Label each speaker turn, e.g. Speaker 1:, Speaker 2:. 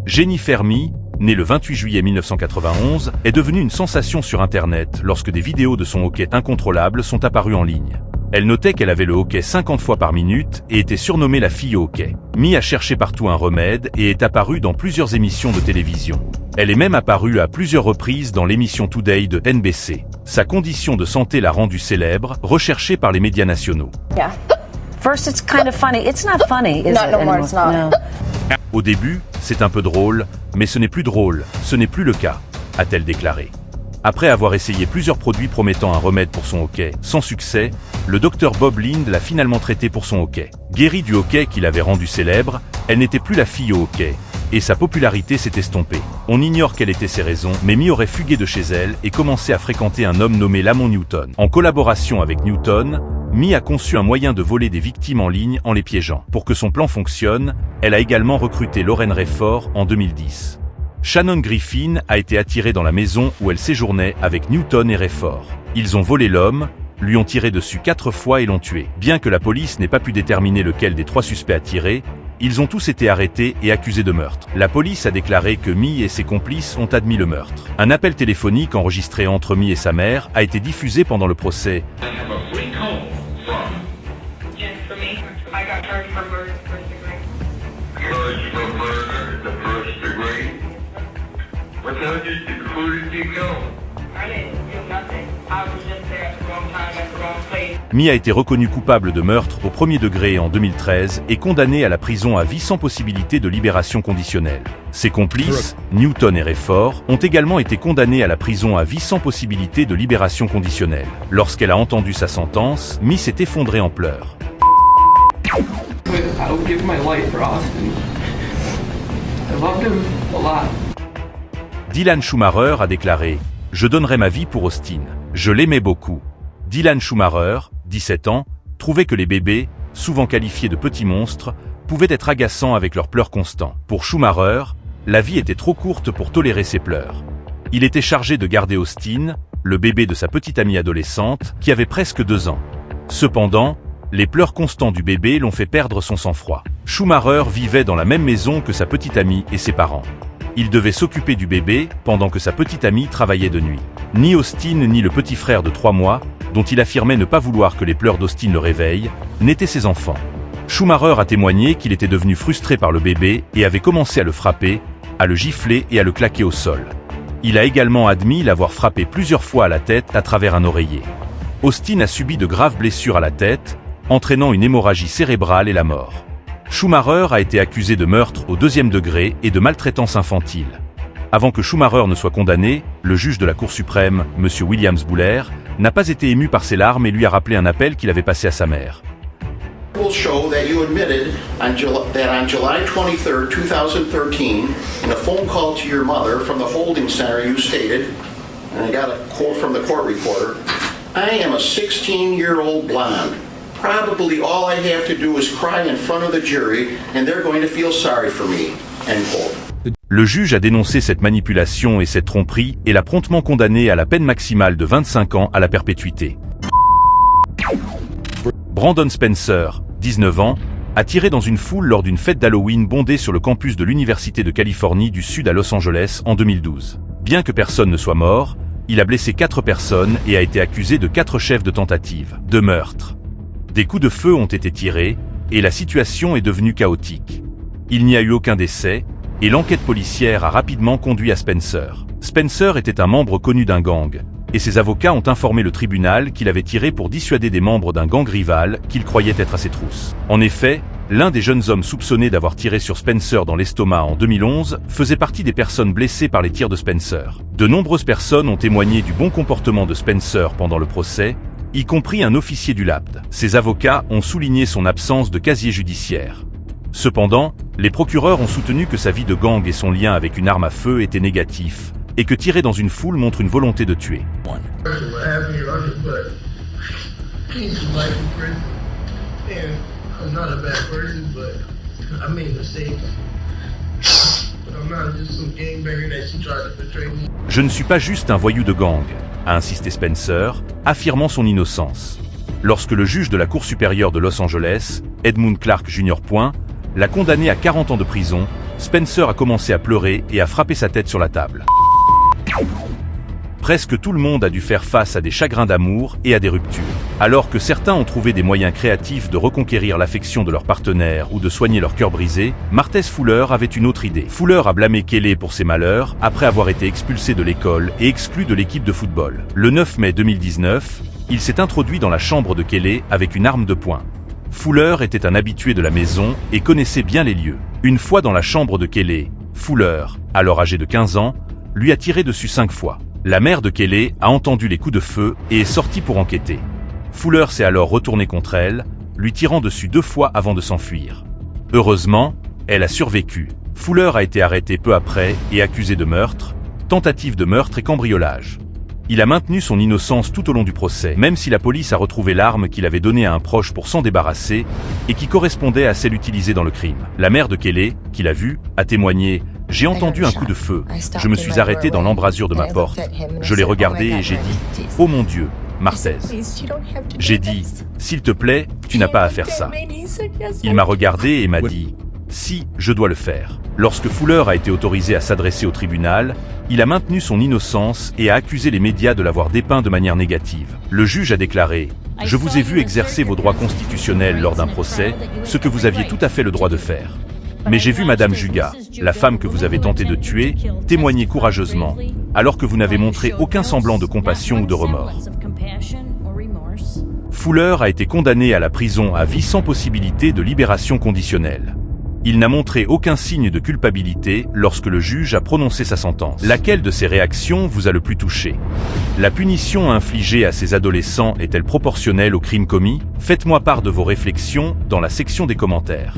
Speaker 1: Jennifer Mee, née le 28 juillet 1991, est devenue une sensation sur Internet lorsque des vidéos de son hockey incontrôlable sont apparues en ligne. Elle notait qu'elle avait le hockey 50 fois par minute et était surnommée la fille au hockey. Mee a cherché partout un remède et est apparue dans plusieurs émissions de télévision. Elle est même apparue à plusieurs reprises dans l'émission Today de NBC. Sa condition de santé l'a rendue célèbre, recherchée par les médias nationaux.
Speaker 2: Yeah. First it's kind of funny. It's not funny, is it?
Speaker 3: No more, it's not.
Speaker 2: No.
Speaker 1: Au début, c'est un peu drôle, mais ce n'est plus drôle, ce n'est plus le cas, a-t-elle déclaré. Après avoir essayé plusieurs produits promettant un remède pour son hockey, sans succès, le docteur Bob Lind l'a finalement traité pour son hockey. Guérie du hockey qui l'avait rendue célèbre, elle n'était plus la fille au hockey, et sa popularité s'est estompée. On ignore quelles étaient ses raisons, mais Mee aurait fugué de chez elle et commencé à fréquenter un homme nommé Lamont Newton. En collaboration avec Newton, Mee a conçu un moyen de voler des victimes en ligne en les piégeant. Pour que son plan fonctionne, elle a également recruté Lauren Rayford en 2010. Shannon Griffin a été attirée dans la maison où elle séjournait avec Newton et Rayford. Ils ont volé l'homme, lui ont tiré dessus 4 fois et l'ont tué. Bien que la police n'ait pas pu déterminer lequel des 3 suspects a tiré, ils ont tous été arrêtés et accusés de meurtre. La police a déclaré que Mee et ses complices ont admis le meurtre. Un appel téléphonique enregistré entre Mee et sa mère a été diffusé pendant le procès. Mee a été reconnu coupable de meurtre au premier degré en 2013 et condamné à la prison à vie sans possibilité de libération conditionnelle. Ses complices, Newton et Rayford, ont également été condamnés à la prison à vie sans possibilité de libération conditionnelle. Lorsqu'elle a entendu sa sentence, Mee s'est effondrée en pleurs. Dylan Schumacher a déclaré « Je donnerais ma vie pour Austin. Je l'aimais beaucoup. » Dylan Schumacher, 17 ans, trouvait que les bébés, souvent qualifiés de petits monstres, pouvaient être agaçants avec leurs pleurs constants. Pour Schumacher, la vie était trop courte pour tolérer ses pleurs. Il était chargé de garder Austin, le bébé de sa petite amie adolescente, qui avait presque 2 ans. Cependant, les pleurs constants du bébé l'ont fait perdre son sang-froid. Schumacher vivait dans la même maison que sa petite amie et ses parents. Il devait s'occuper du bébé pendant que sa petite amie travaillait de nuit. Ni Austin ni le petit frère de 3 mois, dont il affirmait ne pas vouloir que les pleurs d'Austin le réveillent, n'étaient ses enfants. Schumacher a témoigné qu'il était devenu frustré par le bébé et avait commencé à le frapper, à le gifler et à le claquer au sol. Il a également admis l'avoir frappé plusieurs fois à la tête à travers un oreiller. Austin a subi de graves blessures à la tête, entraînant une hémorragie cérébrale et la mort. Schumacher a été accusé de meurtre au 2e degré et de maltraitance infantile. Avant que Schumacher ne soit condamné, le juge de la Cour suprême, M. Williams Bouler, n'a pas été ému par ses larmes et lui a rappelé un appel qu'il avait passé à sa mère.
Speaker 4: Will show that you admitted that on July 23, 2013, in a phone call to your mother from the holding center, you stated, and I got a quote from the court reporter, "I am a 16-year-old blonde. Probably all I have to do is cry in front of the jury, and they're going to feel sorry for me." End quote.
Speaker 1: Le juge a dénoncé cette manipulation et cette tromperie et l'a promptement condamné à la peine maximale de 25 ans à la perpétuité. Brandon Spencer, 19 ans, a tiré dans une foule lors d'une fête d'Halloween bondée sur le campus de l'Université de Californie du Sud à Los Angeles en 2012. Bien que personne ne soit mort, il a blessé 4 personnes et a été accusé de 4 chefs de tentative de meurtre. Des coups de feu ont été tirés et la situation est devenue chaotique. Il n'y a eu aucun décès et l'enquête policière a rapidement conduit à Spencer. Spencer était un membre connu d'un gang et ses avocats ont informé le tribunal qu'il avait tiré pour dissuader des membres d'un gang rival qu'il croyait être à ses trousses. En effet, l'un des jeunes hommes soupçonnés d'avoir tiré sur Spencer dans l'estomac en 2011 faisait partie des personnes blessées par les tirs de Spencer. De nombreuses personnes ont témoigné du bon comportement de Spencer pendant le procès, y compris un officier du LAPD. Ses avocats ont souligné son absence de casier judiciaire. Cependant, les procureurs ont soutenu que sa vie de gang et son lien avec une arme à feu étaient négatifs, et que tirer dans une foule montre une volonté de tuer.
Speaker 3: I'm not just some gangbanger that she tried to portray me.
Speaker 1: Je ne suis pas juste un voyou de gang, a insisté Spencer, affirmant son innocence. Lorsque le juge de la Cour supérieure de Los Angeles, Edmund Clark Jr. l'a condamné à 40 ans de prison, Spencer a commencé à pleurer et à frapper sa tête sur la table. Presque tout le monde a dû faire face à des chagrins d'amour et à des ruptures. Alors que certains ont trouvé des moyens créatifs de reconquérir l'affection de leur partenaire ou de soigner leur cœur brisé, Martez Fuller avait une autre idée. Fuller a blâmé Kelly pour ses malheurs après avoir été expulsé de l'école et exclu de l'équipe de football. Le 9 mai 2019, il s'est introduit dans la chambre de Kelly avec une arme de poing. Fuller était un habitué de la maison et connaissait bien les lieux. Une fois dans la chambre de Kelly, Fuller, alors âgé de 15 ans, lui a tiré dessus 5 fois. La mère de Kelly a entendu les coups de feu et est sortie pour enquêter. Fuller s'est alors retourné contre elle, lui tirant dessus 2 fois avant de s'enfuir. Heureusement, elle a survécu. Fuller a été arrêté peu après et accusé de meurtre, tentative de meurtre et cambriolage. Il a maintenu son innocence tout au long du procès, même si la police a retrouvé l'arme qu'il avait donnée à un proche pour s'en débarrasser et qui correspondait à celle utilisée dans le crime. La mère de Kelly, qui l'a vu, a témoigné « J'ai entendu un coup de feu. Je me suis arrêté dans l'embrasure de ma porte. Je l'ai regardé et j'ai dit « Oh mon Dieu, Martez ». J'ai dit « S'il te plaît, tu n'as pas à faire ça ». Il m'a regardé et m'a dit « Si, je dois le faire ». Lorsque Fuller a été autorisé à s'adresser au tribunal, il a maintenu son innocence et a accusé les médias de l'avoir dépeint de manière négative. Le juge a déclaré « Je vous ai vu exercer vos droits constitutionnels lors d'un procès, ce que vous aviez tout à fait le droit de faire. Mais j'ai vu Madame Juga, la femme que vous avez tenté de tuer, témoigner courageusement, alors que vous n'avez montré aucun semblant de compassion ou de remords. » Fuller a été condamné à la prison à vie sans possibilité de libération conditionnelle. Il n'a montré aucun signe de culpabilité lorsque le juge a prononcé sa sentence. Laquelle de ces réactions vous a le plus touché? La punition infligée à ces adolescents est-elle proportionnelle au crime commis? Faites-moi part de vos réflexions dans la section des commentaires.